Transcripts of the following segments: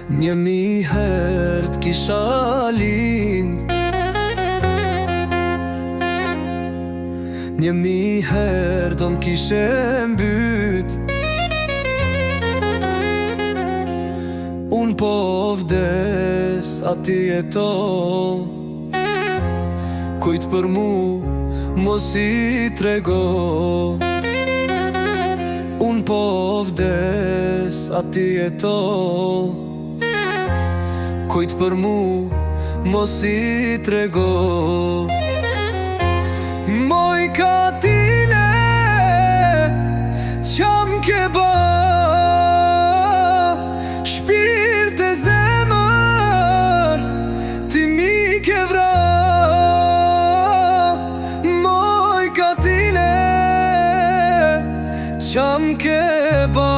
Një mi herë t'kisha lind, një mi herë do m'kishe mbyt. Unë po vdes, a ti jeto, kujt për mu mos i trego. Unë po vdes, a ti jeto, kujt për mu mos i trego. Moj katile, qam ke ba, shpirt e zemër, ti mi ke vra. Moj katile, qam ke ba,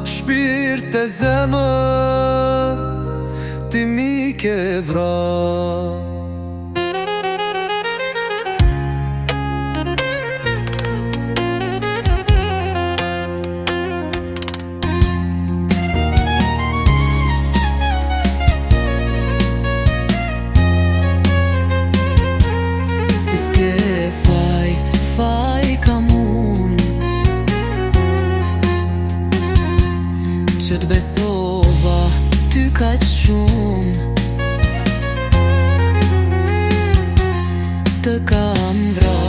shpirt e zemër, ti mi ke vra. Që t'besova ty kaq shumë, të kam vra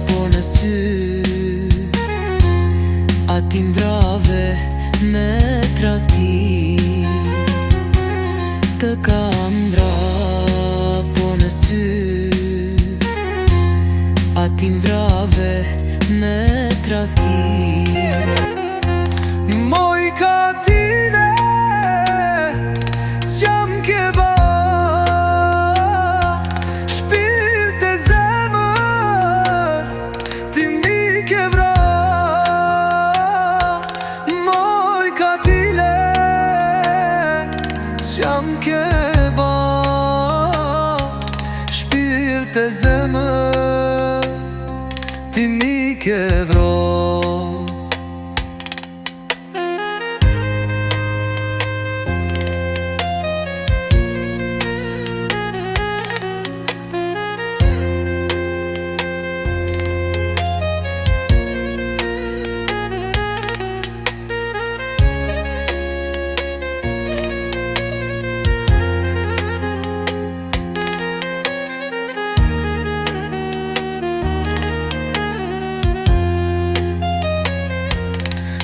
po në sy, a ti m'vrave me tradhti. Të kam vra po në sy, a ti m'vrave me tradhti. Moj katile, qam ke ba, shpirt e zemër, ti mi ke vra. Moj katile, qam ke ba, shpirt e zemër, ti mi ke vra.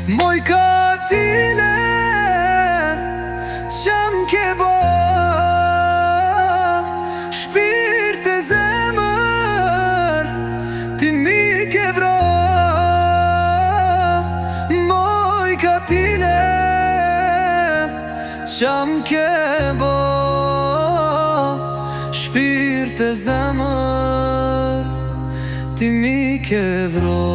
Moj katile, qam ke ba, shpirt e zemër, ti mi ke vra. Moj katile, qam ke ba, shpirt e zemër, ti mi ke vra.